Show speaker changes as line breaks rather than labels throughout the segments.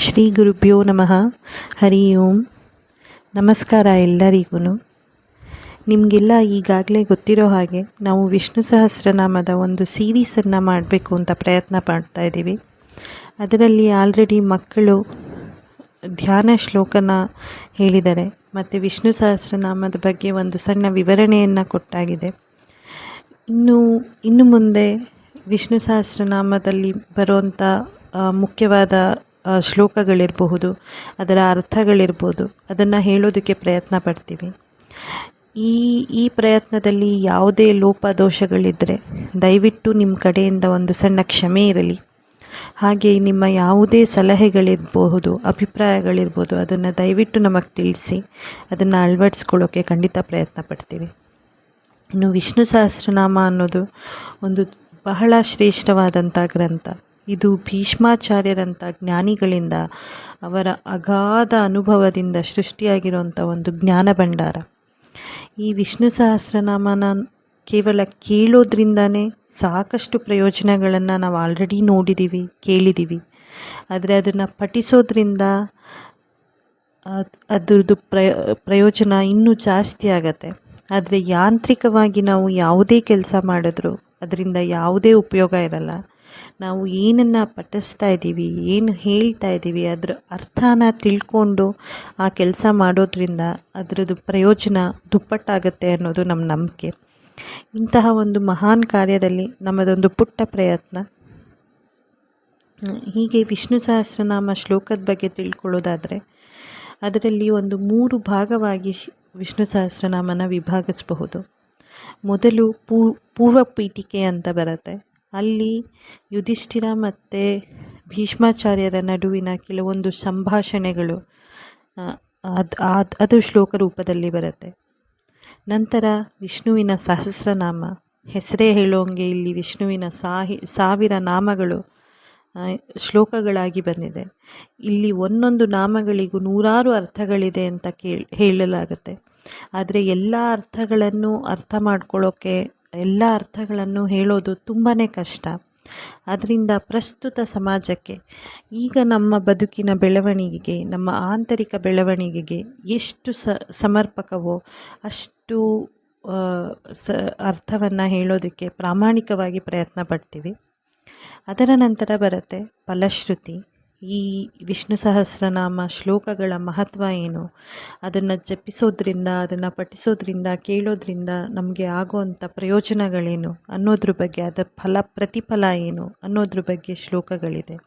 ಶ್ರೀ ಗುರುಭ್ಯೋ ನಮಃ. ಹರಿ ಓಂ. ನಮಸ್ಕಾರ ಎಲ್ಲರಿಗೂ. ನಿಮಗೆಲ್ಲ ಈಗಾಗಲೇ ಗೊತ್ತಿರೋ ಹಾಗೆ ನಾವು ವಿಷ್ಣು ಸಹಸ್ರನಾಮದ ಒಂದು ಸೀರೀಸನ್ನು ಮಾಡಬೇಕು ಅಂತ ಪ್ರಯತ್ನ ಪಡ್ತಾ ಇದ್ದೀವಿ. ಅದರಲ್ಲಿ ಆಲ್ರೆಡಿ ಮಕ್ಕಳು ಧ್ಯಾನ ಶ್ಲೋಕನ ಹೇಳಿದ್ದಾರೆ ಮತ್ತು ವಿಷ್ಣು ಸಹಸ್ರನಾಮದ ಬಗ್ಗೆ ಒಂದು ಸಣ್ಣ ವಿವರಣೆಯನ್ನು ಕೊಟ್ಟಾಗಿದೆ. ಇನ್ನು ಮುಂದೆ ವಿಷ್ಣು ಸಹಸ್ರನಾಮದಲ್ಲಿ ಬರುವಂಥ ಮುಖ್ಯವಾದ ಶ್ಲೋಕಗಳಿರಬಹುದು, ಅದರ ಅರ್ಥಗಳಿರ್ಬೋದು, ಅದನ್ನು ಹೇಳೋದಕ್ಕೆ ಪ್ರಯತ್ನ ಪಡ್ತೀವಿ. ಈ ಪ್ರಯತ್ನದಲ್ಲಿ ಯಾವುದೇ ಲೋಪದೋಷಗಳಿದ್ದರೆ ದಯವಿಟ್ಟು ನಿಮ್ಮ ಕಡೆಯಿಂದ ಒಂದು ಸಣ್ಣ ಕ್ಷಮೆ ಇರಲಿ. ಹಾಗೆ ನಿಮ್ಮ ಯಾವುದೇ ಸಲಹೆಗಳಿರ್ಬಹುದು, ಅಭಿಪ್ರಾಯಗಳಿರ್ಬೋದು, ಅದನ್ನು ದಯವಿಟ್ಟು ನಮಗೆ ತಿಳಿಸಿ. ಅದನ್ನು ಅಳವಡಿಸ್ಕೊಳ್ಳೋಕ್ಕೆ ಖಂಡಿತ ಪ್ರಯತ್ನ ಪಡ್ತೀವಿ. ಇನ್ನು ವಿಷ್ಣು ಸಹಸ್ರನಾಮ ಅನ್ನೋದು ಒಂದು ಬಹಳ ಶ್ರೇಷ್ಠವಾದಂಥ ಗ್ರಂಥ. ಇದು ಭೀಷ್ಮಾಚಾರ್ಯರಂಥ ಜ್ಞಾನಿಗಳಿಂದ ಅವರ ಅಗಾಧ ಅನುಭವದಿಂದ ಸೃಷ್ಟಿಯಾಗಿರುವಂಥ ಒಂದು ಜ್ಞಾನ ಭಂಡಾರ. ಈ ವಿಷ್ಣು ಸಹಸ್ರನಾಮನ ಕೇವಲ ಕೇಳೋದ್ರಿಂದನೇ ಸಾಕಷ್ಟು ಪ್ರಯೋಜನಗಳನ್ನು ನಾವು ಆಲ್ರೆಡಿ ನೋಡಿದ್ದೀವಿ, ಕೇಳಿದ್ದೀವಿ. ಆದರೆ ಅದನ್ನು ಪಠಿಸೋದ್ರಿಂದ ಅದರದ್ದು ಪ್ರಯೋಜನ ಇನ್ನೂ ಜಾಸ್ತಿ ಆಗತ್ತೆ. ಆದರೆ ಯಾಂತ್ರಿಕವಾಗಿ ನಾವು ಯಾವುದೇ ಕೆಲಸ ಮಾಡಿದ್ರೂ ಅದರಿಂದ ಯಾವುದೇ ಉಪಯೋಗ ಇರಲ್ಲ. ನಾವು ಏನನ್ನು ಪಠಿಸ್ತಾ ಇದ್ದೀವಿ, ಏನು ಹೇಳ್ತಾ ಇದ್ದೀವಿ, ಅದರ ಅರ್ಥನ ತಿಳ್ಕೊಂಡು ಆ ಕೆಲಸ ಮಾಡೋದ್ರಿಂದ ಅದರದ್ದು ಪ್ರಯೋಜನ ದುಪ್ಪಟ್ಟಾಗತ್ತೆ ಅನ್ನೋದು ನಮ್ಮ ನಂಬಿಕೆ. ಇಂತಹ ಒಂದು ಮಹಾನ್ ಕಾರ್ಯದಲ್ಲಿ ನಮ್ಮದೊಂದು ಪುಟ್ಟ ಪ್ರಯತ್ನ. ಹೀಗೆ ವಿಷ್ಣು ಸಹಸ್ರನಾಮ ಶ್ಲೋಕದ ಬಗ್ಗೆ ತಿಳ್ಕೊಳ್ಳೋದಾದರೆ ಅದರಲ್ಲಿ ಒಂದು 3 ಭಾಗವಾಗಿ ವಿಷ್ಣು ಸಹಸ್ರನಾಮನ ವಿಭಾಗಿಸಬಹುದು. ಮೊದಲು ಪೂರ್ವ ಪೀಠಿಕೆ ಅಂತ ಬರುತ್ತೆ. ಅಲ್ಲಿ ಯುಧಿಷ್ಠಿರ ಮತ್ತು ಭೀಷ್ಮಾಚಾರ್ಯರ ನಡುವಿನ ಕೆಲವೊಂದು ಸಂಭಾಷಣೆಗಳು ಅದು ಶ್ಲೋಕ ರೂಪದಲ್ಲಿ ಬರುತ್ತೆ. ನಂತರ ವಿಷ್ಣುವಿನ ಸಹಸ್ರನಾಮ, ಹೆಸರೇ ಹೇಳೋಂಗೆ ಇಲ್ಲಿ ವಿಷ್ಣುವಿನ 1000 ನಾಮಗಳು ಶ್ಲೋಕಗಳಾಗಿ ಬಂದಿದೆ. ಇಲ್ಲಿ ಒಂದೊಂದು ನಾಮಗಳಿಗೂ 100 ಅರ್ಥಗಳಿದೆ ಅಂತ ಹೇಳಲಾಗುತ್ತೆ. ಆದರೆ ಎಲ್ಲ ಅರ್ಥಗಳನ್ನು ಅರ್ಥ ಮಾಡ್ಕೊಳ್ಳೋಕ್ಕೆ, ಎಲ್ಲ ಅರ್ಥಗಳನ್ನು ಹೇಳೋದು ತುಂಬಾ ಕಷ್ಟ. ಅದರಿಂದ ಪ್ರಸ್ತುತ ಸಮಾಜಕ್ಕೆ, ಈಗ ನಮ್ಮ ಬದುಕಿನ ಬೆಳವಣಿಗೆಗೆ, ನಮ್ಮ ಆಂತರಿಕ ಬೆಳವಣಿಗೆಗೆ ಎಷ್ಟು ಸಮರ್ಪಕವೋ ಅಷ್ಟು ಅರ್ಥವನ್ನು ಹೇಳೋದಕ್ಕೆ ಪ್ರಾಮಾಣಿಕವಾಗಿ ಪ್ರಯತ್ನ ಪಡ್ತೀವಿ. ಅದರ ನಂತರ ಬರುತ್ತೆ ಫಲಶ್ರುತಿ. ಈ ವಿಷ್ಣು ಸಹಸ್ರನಾಮ ಶ್ಲೋಕಗಳ ಮಹತ್ವ ಏನು, ಅದನ್ನು ಜಪಿಸೋದ್ರಿಂದ, ಅದನ್ನು ಪಠಿಸೋದ್ರಿಂದ, ಕೇಳೋದ್ರಿಂದ ನಮಗೆ ಆಗುವಂಥ ಪ್ರಯೋಜನಗಳೇನು ಅನ್ನೋದ್ರ ಬಗ್ಗೆ, ಅದರ ಪ್ರತಿಫಲ ಏನು ಅನ್ನೋದ್ರ ಬಗ್ಗೆ ಶ್ಲೋಕಗಳಿದೆ.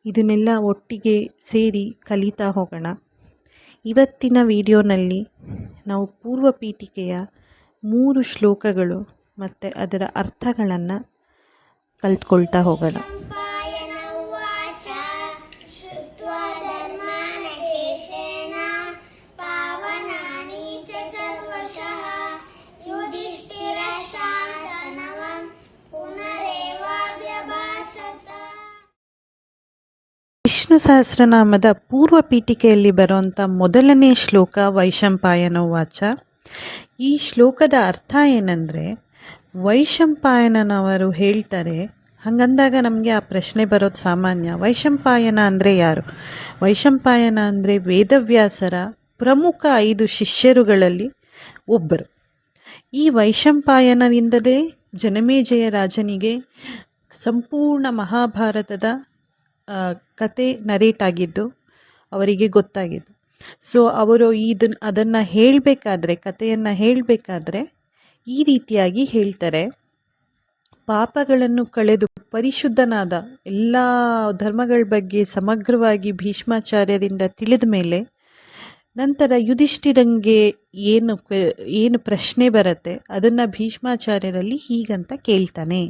ಇದನ್ನೆಲ್ಲ ಒಟ್ಟಿಗೆ ಸೇರಿ ಕಲಿತಾ ಹೋಗೋಣ. ಇವತ್ತಿನ ವಿಡಿಯೋನಲ್ಲಿ ನಾವು ಪೂರ್ವ ಪೀಠಿಕೆಯ 3 ಶ್ಲೋಕಗಳು ಮತ್ತು ಅದರ ಅರ್ಥಗಳನ್ನು ಕಲ್ತ್ಕೊಳ್ತಾ ಹೋಗೋಣ. ವಿಷ್ಣು ಸಹಸ್ರನಾಮದ ಪೂರ್ವ ಪೀಠಿಕೆಯಲ್ಲಿ ಬರುವಂಥ ಮೊದಲನೇ ಶ್ಲೋಕ ವೈಶಂಪಾಯನ ವಾಚ. ಈ ಶ್ಲೋಕದ ಅರ್ಥ ಏನಂದರೆ, ವೈಶಂಪಾಯನನವರು ಹೇಳ್ತಾರೆ. ಹಾಗಂದಾಗ ನಮಗೆ ಆ ಪ್ರಶ್ನೆ ಬರೋದು ಸಾಮಾನ್ಯ. ವೈಶಂಪಾಯನ ಅಂದರೆ ಯಾರು? ವೈಶಂಪಾಯನ ಅಂದರೆ ವೇದವ್ಯಾಸರ ಪ್ರಮುಖ 5 ಶಿಷ್ಯರುಗಳಲ್ಲಿ ಒಬ್ಬರು. ಈ ವೈಶಂಪಾಯನರಿಂದಲೇ ಜನಮೇಜಯ ರಾಜನಿಗೆ ಸಂಪೂರ್ಣ ಮಹಾಭಾರತದ ಕತೆ ನರೇಟ್ ಆಗಿದ್ದು ಅವರಿಗೆ ಗೊತ್ತಾಗಿದ್ದು. ಸೊ ಅವರು ಅದನ್ನು ಹೇಳಬೇಕಾದ್ರೆ, ಕಥೆಯನ್ನು ಹೇಳಬೇಕಾದ್ರೆ ಈ ರೀತಿಯಾಗಿ ಹೇಳ್ತಾರೆ. ಪಾಪಗಳನ್ನು ಕಳೆದು ಪರಿಶುದ್ಧನಾದ ಎಲ್ಲ ಧರ್ಮಗಳ ಬಗ್ಗೆ ಸಮಗ್ರವಾಗಿ ಭೀಷ್ಮಾಚಾರ್ಯರಿಂದ ತಿಳಿದ ಮೇಲೆ ನಂತರ ಯುಧಿಷ್ಠಿರಂಗೆ ಏನು ಪ್ರಶ್ನೆ ಬರುತ್ತೆ ಅದನ್ನು ಭೀಷ್ಮಾಚಾರ್ಯರಲ್ಲಿ ಹೀಗಂತ ಕೇಳ್ತಾನೆ.